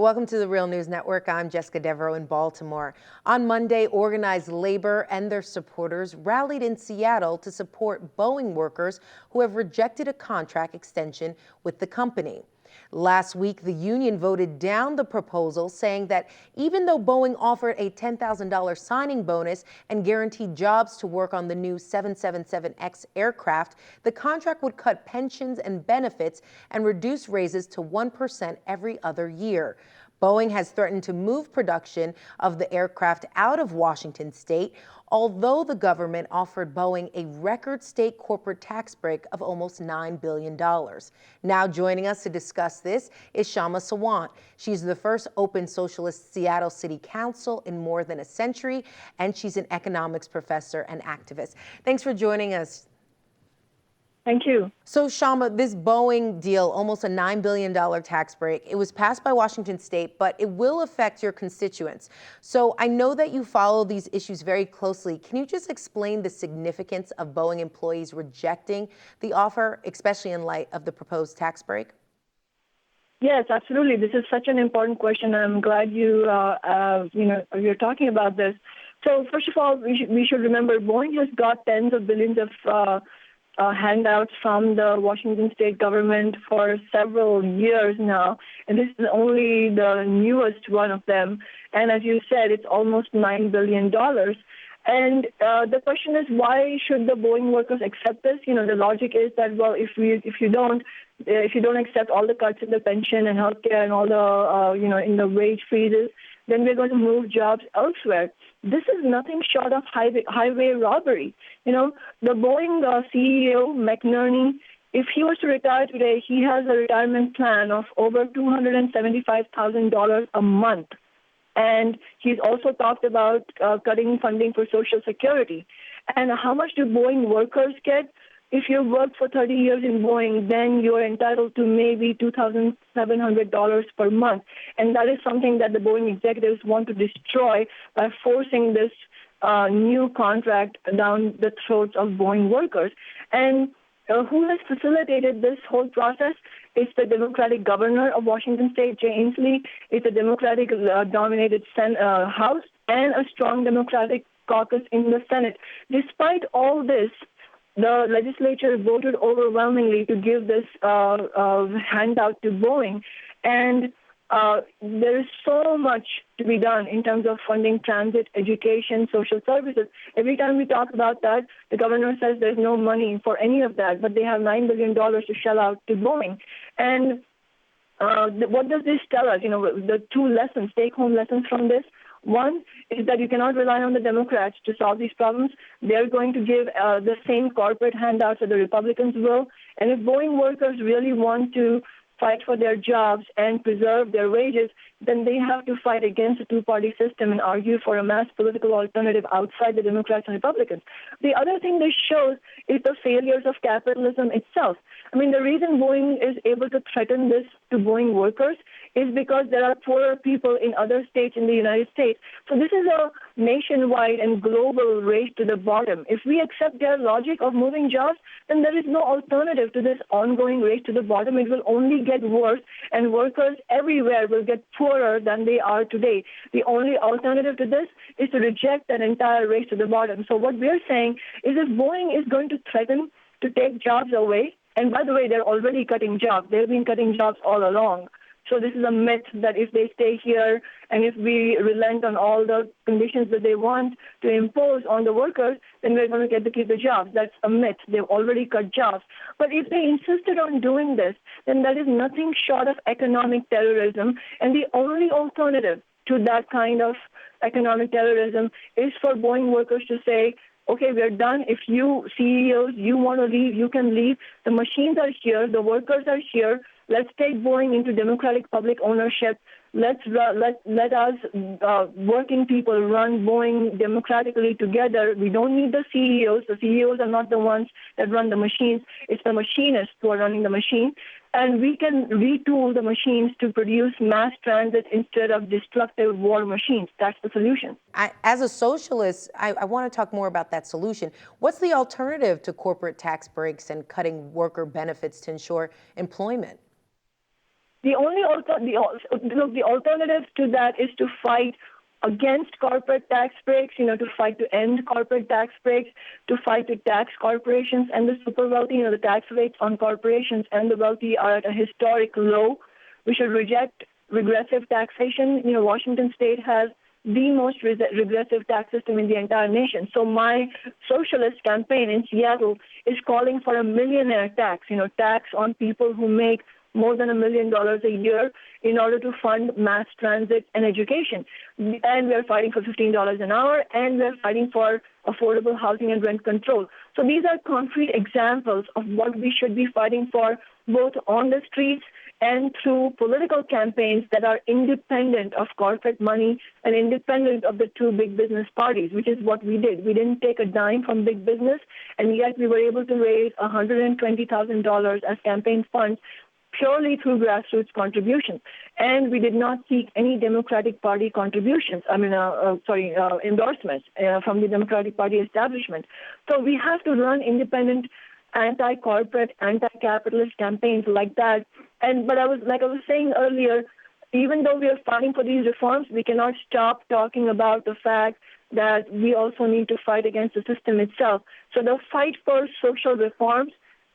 Welcome to the Real News Network. I'm Jessica Devereaux in Baltimore. On Monday, organized labor and their supporters rallied in Seattle to support Boeing workers who have rejected a contract extension with the company. Last week, the union voted down the proposal, saying that even though Boeing offered a $10,000 signing bonus and guaranteed jobs to work on the new 777X aircraft, the contract would cut pensions and benefits and reduce raises to 1% every other year. Boeing has threatened to move production of the aircraft out of Washington state, although the government offered Boeing a record state corporate tax break of almost $9 billion. Now joining us to discuss this is Kshama Sawant. She's the first open socialist Seattle City Council in more than a century, and she's an economics professor and activist. Thanks for joining us. Thank you. So, Kshama, this Boeing deal, almost a $9 billion tax break, it was passed by Washington state, but it will affect your constituents. So I know that you follow these issues very closely. Can you just explain the significance of Boeing employees rejecting the offer, especially in light of the proposed tax break? Yes, absolutely. This is such an important question. I'm glad you're talking about this. So first of all, we should remember Boeing has got tens of billions of handouts from the Washington state government for several years now, and this is only the newest one of them. And as you said, it's almost $9 billion. And the question is, why should the Boeing workers accept this? You know, the logic is that, well, if you don't accept all the cuts in the pension and healthcare and all the in the wage freezes, then we're going to move jobs elsewhere. This is nothing short of highway robbery. You know, the Boeing CEO, McNerney, if he was to retire today, he has a retirement plan of over $275,000 a month. And he's also talked about cutting funding for Social Security. And how much do Boeing workers get? If you work for 30 years in Boeing, then you're entitled to maybe $2,700 per month. And that is something that the Boeing executives want to destroy by forcing this new contract down the throats of Boeing workers. And who has facilitated this whole process? It's the Democratic governor of Washington state, Jay Inslee. It's a Democratic-dominated House and a strong Democratic caucus in the Senate. Despite all this, the legislature voted overwhelmingly to give this handout to Boeing. And there is so much to be done in terms of funding transit, education, social services. Every time we talk about that, the governor says there's no money for any of that, but they have $9 billion to shell out to Boeing. And what does this tell us? You know, the two lessons, take-home lessons from this. One is that you cannot rely on the Democrats to solve these problems. They're going to give the same corporate handouts that the Republicans will. And if Boeing workers really want to fight for their jobs and preserve their wages, then they have to fight against the two-party system and argue for a mass political alternative outside the Democrats and Republicans. The other thing this shows is the failures of capitalism itself. I mean, the reason Boeing is able to threaten this to Boeing workers is because there are poorer people in other states in the United States. So this is a nationwide and global race to the bottom. If we accept their logic of moving jobs, then there is no alternative to this ongoing race to the bottom. It will only get worse, and workers everywhere will get poorer than they are today. The only alternative to this is to reject that entire race to the bottom. So what we're saying is if Boeing is going to threaten to take jobs away, and by the way, they're already cutting jobs. They've been cutting jobs all along. So this is a myth that if they stay here and if we relent on all the conditions that they want to impose on the workers, then we're going to get to keep the jobs. That's a myth. They've already cut jobs. But if they insisted on doing this, then that is nothing short of economic terrorism. And the only alternative to that kind of economic terrorism is for Boeing workers to say, okay, we're done. If you CEOs, you want to leave, you can leave. The machines are here. The workers are here. Let's take Boeing into democratic public ownership. Let us working people run Boeing democratically together. We don't need the CEOs. The CEOs are not the ones that run the machines. It's the machinists who are running the machine. And we can retool the machines to produce mass transit instead of destructive war machines. That's the solution. As a socialist, I want to talk more about that solution. What's the alternative to corporate tax breaks and cutting worker benefits to ensure employment? The only the alternative to that is to fight against corporate tax breaks, to fight to end corporate tax breaks, to fight to tax corporations and the super wealthy. The tax rates on corporations and the wealthy are at a historic low. We should reject regressive taxation. Washington State has the most regressive tax system in the entire nation. So my socialist campaign in Seattle is calling for a millionaire tax, tax on people who make more than $1 million a year in order to fund mass transit and education. And we're fighting for $15 an hour, and we're fighting for affordable housing and rent control. So these are concrete examples of what we should be fighting for, both on the streets and through political campaigns that are independent of corporate money and independent of the two big business parties, which is what we did. We didn't take a dime from big business, and yet we were able to raise $120,000 as campaign funds purely through grassroots contributions. And we did not seek any Democratic Party contributions, endorsements from the Democratic Party establishment. So we have to run independent anti-corporate, anti-capitalist campaigns like that. But I was saying earlier, even though we are fighting for these reforms, we cannot stop talking about the fact that we also need to fight against the system itself. So the fight for social reforms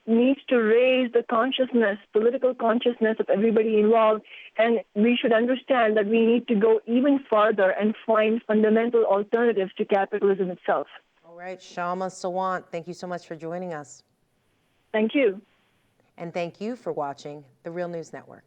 needs to raise the consciousness, political consciousness of everybody involved, and we should understand that we need to go even farther and find fundamental alternatives to capitalism itself. All right, Shama Sawant, thank you so much for joining us. Thank you. And thank you for watching the Real News Network.